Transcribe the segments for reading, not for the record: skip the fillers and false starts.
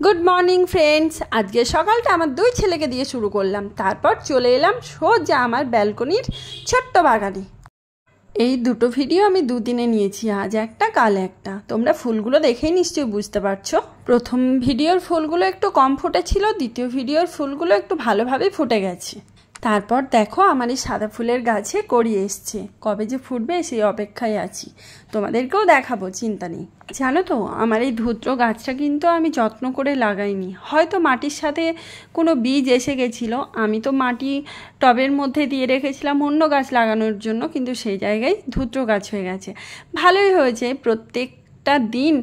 Good morning friends. আজকে সকালটা আমার দুই ছেলেকে দিয়ে শুরু করলাম, তারপর চলে এলাম সোজা আমার ব্যালকনির ছোট্ট বাগানে। এই দুটো ভিডিও আমি দুদিনে নিয়েছি, আজ একটা কাল একটা। তোমরা ফুলগুলো দেখেই নিশ্চয়ই বুঝতে পারছো। প্রথম ভিডিওর ফুলগুলো একটু কম ফুটেছিল, দ্বিতীয় ভিডিওর ফুলগুলো একটু ভালোভাবে ফুটে গেছে। তারপর দেখো আমার এই সাদা ফুলের গাছে কড়ি এসছে, কবে যে ফুটবে সেই অপেক্ষায় আছি। তোমাদেরকেও দেখাবো, চিন্তা নেই। জানো তো, আমার এই ধূত্র গাছটা কিন্তু আমি যত্ন করে লাগাইনি, হয়তো মাটির সাথে কোনো বীজ এসে গেছিলো। আমি তো মাটি টবের মধ্যে দিয়ে রেখেছিলাম অন্য গাছ লাগানোর জন্য, কিন্তু সেই জায়গায় ধূত্র গাছ হয়ে গেছে। ভালোই হয়েছে, প্রত্যেকটা দিন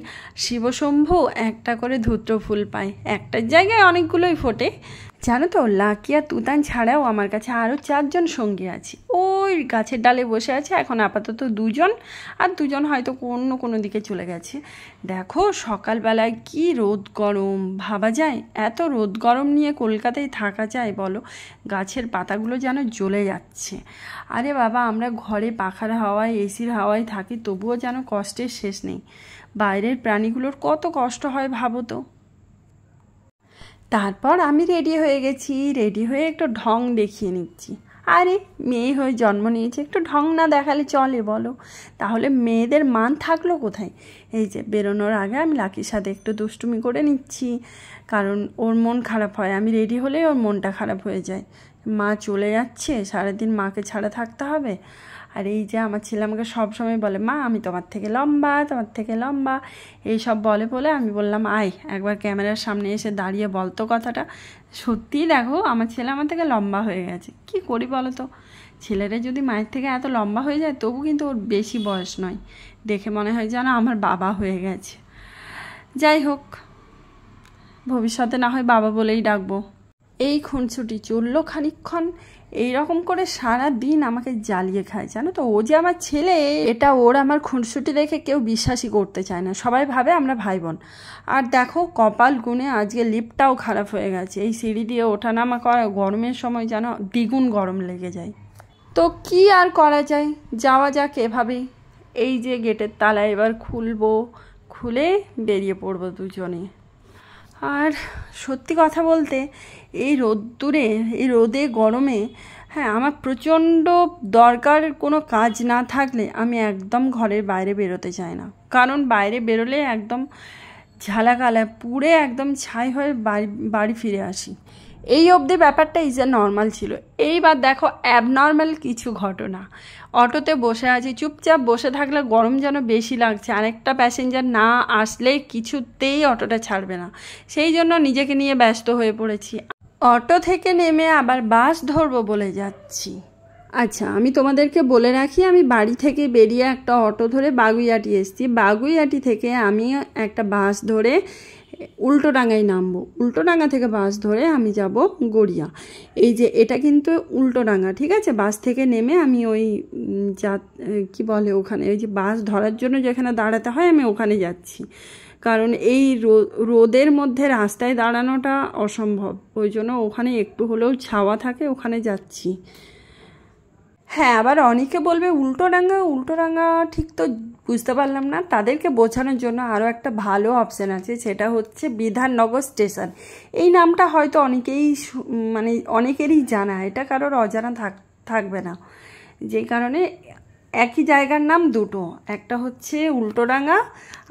শিবশম্ভু একটা করে ধূত্র ফুল পায়, একটার জায়গায় অনেকগুলোই ফোটে। জানো তো, লাকি আর তুতান ছাড়াও আমার কাছে আরও 4 জন সঙ্গী আছে। ওই গাছের ডালে বসে আছে এখন আপাতত 2 জন, আর 2 জন হয়তো কোনো দিকে চলে গেছে। দেখো সকালবেলায় কি রোদ গরম, ভাবা যায় এত রোদ গরম নিয়ে কলকাতায় থাকা যায় বলো? গাছের পাতাগুলো যেন জ্বলে যাচ্ছে। আরে বাবা, আমরা ঘরে পাখার হাওয়ায় এসির হাওয়ায় থাকি, তবুও যেন কষ্টের শেষ নেই। বাইরের প্রাণীগুলোর কত কষ্ট হয় ভাবো তো। তারপর আমি রেডি হয়ে গেছি, রেডি হয়ে একটু ঢং দেখিয়ে নিচ্ছি। আরে মেয়ে হয়ে জন্ম নিয়েছে, একটু ঢং না দেখালে চলে বলো? তাহলে মেয়েদের মান থাকলো কোথায়? এই যে বেরোনোর আগে আমি লাকির সাথে একটু দুষ্টুমি করে নিচ্ছি, কারণ ওর মন খারাপ হয়, আমি রেডি হলে ওর মনটা খারাপ হয়ে যায়। মা চলে যাচ্ছে, সারাদিন মাকে ছাড়া থাকতে হবে। আর এই যে আমার ছেলে আমাকে সবসময় বলে, মা আমি তোমার থেকে লম্বা, তোমার থেকে লম্বা, এইসব বলে আমি বললাম আয় একবার ক্যামেরার সামনে এসে দাঁড়িয়ে বলতো কথাটা। সত্যিই দেখো আমার ছেলে আমার থেকে লম্বা হয়ে গেছে। কি করি বলো তো? ছেলেরা যদি মায়ের থেকে এত লম্বা হয়ে যায়, তবু কিন্তু ওর বেশি বয়স নয়, দেখে মনে হয় যেন আমার বাবা হয়ে গেছে। যাই হোক, ভবিষ্যতে না হয় বাবা বলেই ডাকবো। এই খুনছুটি চললো খানিকক্ষণ, এইরকম করে সারা দিন আমাকে জ্বালিয়ে খায়। জানো তো, ও যে আমার ছেলে, এটা ওর আমার খুনসুটি দেখে কেউ বিশ্বাসই করতে চায় না, সবাই ভাবে আমরা ভাই বোন। আর দেখো কপাল গুনে আজকে লিফটটাও খারাপ হয়ে গেছে। এই সিঁড়ি দিয়ে ওঠানামা করা গরমের সময় যেন দ্বিগুণ গরম লেগে যায়। তো কি আর করা যায়, যাওয়া যাক এভাবেই। এই যে গেটের তালা এবার খুলবো, খুলে বেরিয়ে পড়বো দুজনে। আর সত্যি কথা বলতে, এই রোদ্দুরে, এই রোদে গরমে, হ্যাঁ আমার প্রচণ্ড দরকার কোনো কাজ না থাকলে আমি একদম ঘরের বাইরে বেরোতে চাই না, কারণ বাইরে বেরোলে একদম ঝালাকালা পুড়ে একদম ছাই হয়ে বাড়ি ফিরে আসি। এই অবধি ব্যাপারটা ইজ এ নর্মাল ছিল। এইবার দেখো অ্যাবনর্মাল কিছু ঘটনা। অটোতে বসে আছি, চুপচাপ বসে থাকলে গরম যেন বেশি লাগছে, আরেকটা প্যাসেঞ্জার না আসলে কিছুতেই অটোটা ছাড়বে না, সেই জন্য নিজেকে নিয়ে ব্যস্ত হয়ে পড়েছি। অটো থেকে নেমে আবার বাস ধরবো বলে যাচ্ছি। আচ্ছা, আমি তোমাদেরকে বলে রাখি, আমি বাড়ি থেকে বেরিয়ে একটা অটো ধরে বাগুইআটি এসেছি। বাগুইআটি থেকে আমি একটা বাস ধরে উল্টোডাঙায় নামবো, উল্টোডাঙা থেকে বাস ধরে আমি যাব গড়িয়া। এই যে এটা কিন্তু উল্টোডাঙা, ঠিক আছে? বাস থেকে নেমে আমি ওই কি বলে ওখানে, ওই যে বাস ধরার জন্য যেখানে দাঁড়াতে হয় আমি ওখানে যাচ্ছি, কারণ এই রোদের মধ্যে রাস্তায় দাঁড়ানোটা অসম্ভব, ওই জন্য ওখানে একটু হলেও ছাওয়া থাকে, ওখানে যাচ্ছি। হ্যাঁ, আবার অনেকে বলবে উল্টোডাঙা ঠিক তো বুঝতে পারলাম না। তাদেরকে বোঝানোর জন্য আরও একটা ভালো অপশান আছে, সেটা হচ্ছে বিধাননগর স্টেশন। এই নামটা হয়তো অনেকেই মানে অনেকেরই জানা, এটা কারোর অজানা থাকবে না। যেই কারণে একই জায়গার নাম দুটো, একটা হচ্ছে উল্টোডাঙা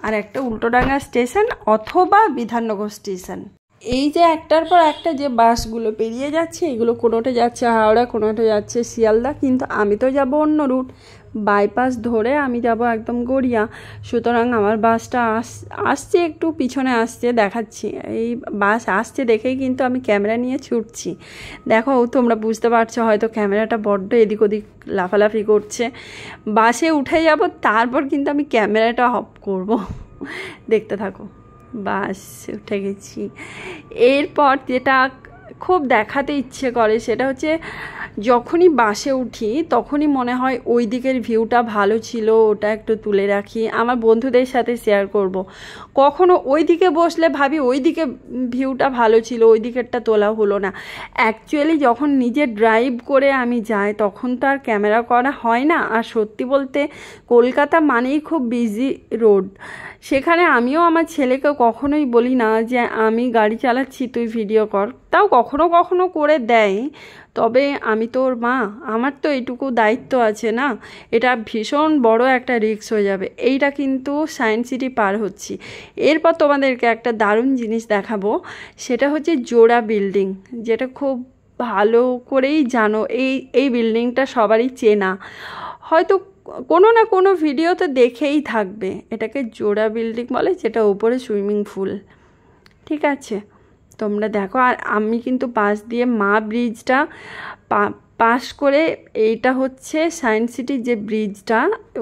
আর একটা উল্টোডাঙা স্টেশন অথবা বিধাননগর স্টেশন। এই যে একটার পর একটা যে বাসগুলো পেরিয়ে যাচ্ছে, এগুলো কোনোটা যাচ্ছে হাওড়া, কোনোটা যাচ্ছে শিয়ালদা, কিন্তু আমি তো যাব অন্য রুট, বাইপাস ধরে আমি যাব একদম গড়িয়া। সুতরাং আমার বাসটা আসছে, একটু পিছনে আসছে, দেখাচ্ছি। এই বাস আসছে দেখেই কিন্তু আমি ক্যামেরা নিয়ে ছুটছি। দেখো তোমরা বুঝতে পারছো হয়তো, ক্যামেরাটা বড্ড এদিক ওদিক লাফালাফি করছে। বাসে উঠে যাব, তারপর কিন্তু আমি ক্যামেরাটা অফ করব, দেখতে থাকো। বাস উঠে গেছি। এরপর যেটা খুব দেখাতে ইচ্ছে করে সেটা হচ্ছে, যখনই বাসে উঠি তখনই মনে হয় ওই দিকের ভিউটা ভালো ছিল, ওটা একটু তুলে রাখি, আমার বন্ধুদের সাথে শেয়ার করব। কখনো ওই দিকে বসলে ভাবি ওই দিকে ভিউটা ভালো ছিল, ওই দিকেরটা তোলা হলো না। অ্যাকচুয়ালি যখন নিজে ড্রাইভ করে আমি যাই তখন তো আর ক্যামেরা করা হয় না। আর সত্যি বলতে কলকাতা মানেই খুব বিজি রোড, সেখানে আমিও আমার ছেলেকে কখনোই বলি না যে আমি গাড়ি চালাচ্ছি তুই ভিডিও কর, তাও কখনো কখনো করে দেয়। তবে আমি তো ওর মা, আমার তো এইটুকু দায়িত্ব আছে না, এটা ভীষণ বড় একটা রিস্ক হয়ে যাবে। এইটা কিন্তু সায়েন্স সিটি পার হচ্ছি, এরপর তোমাদেরকে একটা দারুণ জিনিস দেখাবো, সেটা হচ্ছে জোড়া বিল্ডিং, যেটা খুব ভালো করেই জানো এই এই বিল্ডিংটা সবারই চেনা, হয়তো কোনো না কোনো ভিডিওতে দেখেই থাকবে। এটাকে জোড়া বিল্ডিং বলে, যেটা উপরে সুইমিং পুল। ঠিক আছে, তোমরা দেখো। আর আমি কিন্তু পাশ দিয়ে মা ব্রিজটা পাস করে, এইটা হচ্ছে সায়েন্স সিটির যে ব্রিজটা,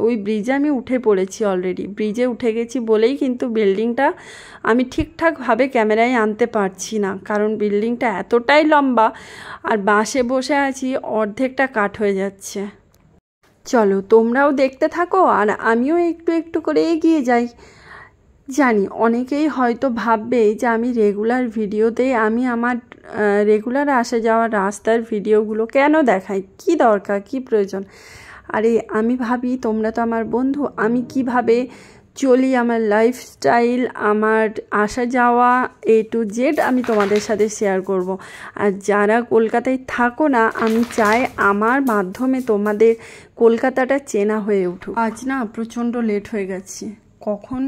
ওই ব্রিজে আমি উঠে পড়েছি অলরেডি। ব্রিজে উঠে গেছি বলেই কিন্তু বিল্ডিংটা আমি ঠিকঠাকভাবে ক্যামেরায় আনতে পারছি না, কারণ বিল্ডিংটা এতটাই লম্বা, আর বাসে বসে আছি অর্ধেকটা কাট হয়ে যাচ্ছে। চলো তোমরাও দেখতে থাকো, আর আমিও একটু একটু করে এগিয়ে যাই। জানি অনেকেই হয়তো ভাববে যে আমি রেগুলার ভিডিওতে আমি আমার রেগুলার আসা যাওয়ার রাস্তার ভিডিওগুলো কেন দেখাই, কি দরকার, কি প্রয়োজন। আরে আমি ভাবি তোমরা তো আমার বন্ধু, আমি কিভাবে চলি, আমার লাইফস্টাইল, আমার আসা যাওয়া A to Z আমি তোমাদের সাথে শেয়ার করব। আর যারা কলকাতায় থাকো না, আমি চাই আমার মাধ্যমে তোমাদের কলকাতাটা চেনা হয়ে উঠুক। আজ না প্রচণ্ড লেট হয়ে গেছে, কখন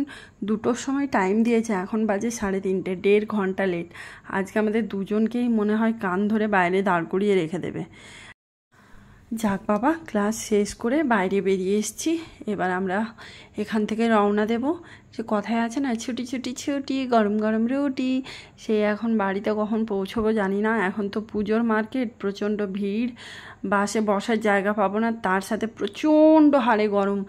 2টোর সময় টাইম দিয়েছে, এখন বাজে 3:30, 1.5 ঘন্টা লেট। আজকে আমাদের দুজনকেই মনে হয় কান ধরে বাইরে দাঁড় করিয়ে রেখে দেবে। যাক বাবা, ক্লাস শেষ করে বাইরে বেরিয়ে এসেছি, এবার আমরা এখান থেকে রওনা দেব। যে কথায় আছে না, ছুটি ছুটি ছুটি, গরম গরম রুটি, সে এখন বাড়িতে কখন পৌঁছবো জানি না। এখন তো পুজোর মার্কেট, প্রচণ্ড ভিড়, বাসে বসার জায়গা পাবো না, তার সাথে প্রচণ্ড হারে গরম।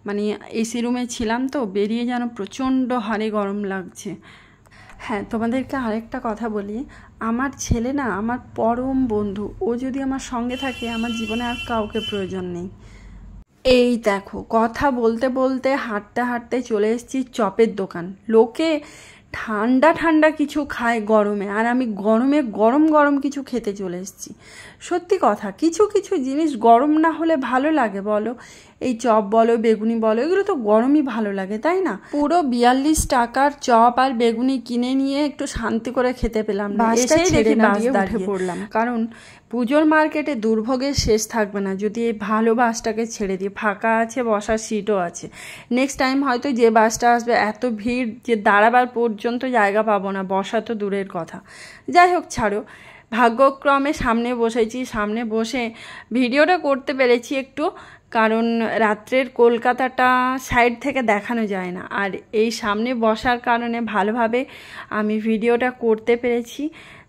মানে এসি রুমে ছিলাম তো, বেরিয়ে যেন প্রচণ্ড হারে গরম লাগছে। হ্যাঁ, তোমাদেরকে আরেকটা কথা বলি, আমার ছেলে না আমার পরম বন্ধু, ও যদি আমার সঙ্গে থাকে আমার জীবনে আর কাউকে প্রয়োজন নেই। এই দেখো, কথা বলতে বলতে হাঁটতে হাঁটতে চলে এসেছি চপের দোকান। লোকে ঠান্ডা ঠান্ডা কিছু খায় গরমে, আর আমি গরমে গরম গরম কিছু খেতে চলে এসেছি। সত্যি কথা, কিছু কিছু জিনিস গরম না হলে ভালো লাগে বলো? এই চপ বলো, বেগুনি বলো, এগুলো তো গরমই ভালো লাগে, তাই না? পুরো 42 টাকার চপ আর বেগুনি কিনে নিয়ে একটু শান্তি করে খেতে পেলাম না, এসেই দেখি বাস দাঁড়িয়ে পড়লাম। কারণ পুজোর মার্কেটে দুর্ভোগের শেষ থাকবে না যদি এই ভালো বাসটাকে ছেড়ে দিই। ফাঁকা আছে, বসার সিটও আছে। নেক্সট টাইম হয়তো যে বাসটা আসবে এত ভিড় যে দাঁড়াবার পর্যন্ত জায়গা পাবো না, বসা তো দূরের কথা। যাই হোক, ছাড়ো। ভাগ্যক্রমে সামনে বসেছি, সামনে বসে ভিডিওটা করতে পেরেছি একটু, কারণ রাত্রের কলকাতাটা সাইড থেকে দেখানো যায় না, আর এই সামনে বসার কারণে ভালোভাবে আমি ভিডিওটা করতে পেরেছি,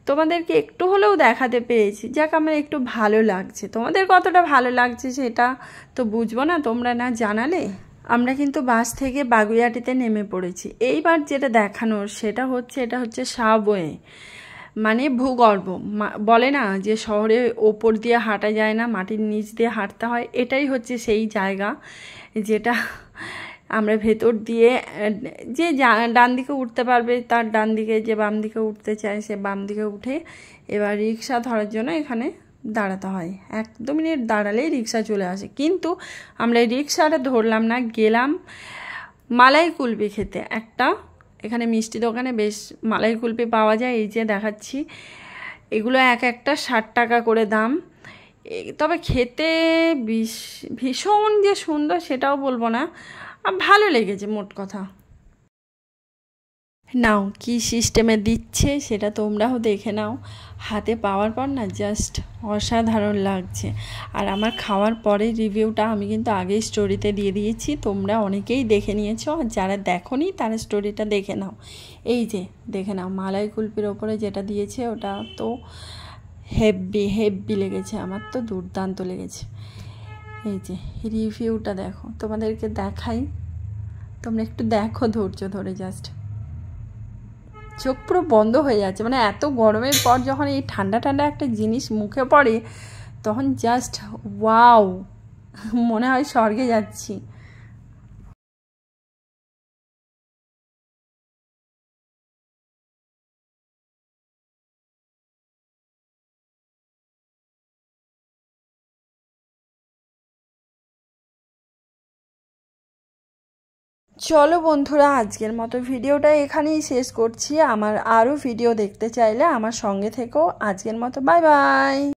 তোমাদেরকে একটু হলেও দেখাতে পেরেছি। যাক, আমার একটু ভালো লাগছে। তোমাদের কতটা ভালো লাগছে সেটা তো বুঝবো না তোমরা না জানালে। আমরা কিন্তু বাস থেকে বাগুইআটিতে নেমে পড়েছি। এইবার যেটা দেখানোর সেটা হচ্ছে, এটা হচ্ছে সাবওয়ে, মানে ভূগর্ভ। বলে না যে শহরে ওপর দিয়ে হাঁটা যায় না, মাটির নিচ দিয়ে হাঁটতে হয়, এটাই হচ্ছে সেই জায়গা যেটা আমরা ভেতর দিয়ে, যে ডান দিকে উঠতে পারবে তার ডান দিকে, যে বাম দিকে উঠতে চায় সে বাম দিকে উঠে এবার রিক্সা ধরার জন্য এখানে দাঁড়াতে হয়। 1-2 মিনিট দাঁড়ালেই রিক্সা চলে আসে, কিন্তু আমরা রিক্সাটা ধরলাম না, গেলাম মালাই কুলফি খেতে। একটা এখানে মিষ্টি দোকানে বেশ মালাই কুলফি পাওয়া যায়, এই যে দেখাচ্ছি। এগুলো এক একটা 60 টাকা করে দাম। তবে খেতে ভীষণ যে সুন্দর সেটাও বলবো না, ভালো লেগেছে মোট কথা। নাও কি সিস্টেমে দিচ্ছে সেটা তোমরাও দেখে নাও। হাতে পাওয়ার পর না জাস্ট অসাধারণ লাগছে। আর আমার খাওয়ার পরে রিভিউটা আমি কিন্তু আগেই স্টোরিতে দিয়ে দিয়েছি, তোমরা অনেকেই দেখে নিয়েছো, আর যারা দেখোনি তারা স্টোরিটা দেখে নাও। এই যে দেখে নাও, মালাই কুলফির ওপরে যেটা দিয়েছে ওটা তো হেভি হেভি লেগেছে, আমার তো দুর্দান্ত লেগেছে। এই যে রিভিউটা দেখো, তোমাদেরকে দেখাই, তোমরা একটু দেখো ধৈর্য ধরে, জাস্ট চোখ পুরো বন্ধ হয়ে যাচ্ছে। মানে এত গরমের পর যখন এই ঠান্ডা ঠান্ডা একটা জিনিস মুখে পড়ে তখন জাস্ট ওয়াও, মনে হয় স্বর্গে যাচ্ছি। চলো বন্ধুরা, আজকের মতো ভিডিওটা এখানেই শেষ করছি। আমার আরও ভিডিও দেখতে চাইলে আমার সঙ্গে থেকো। আজকের মতো বাই বাই।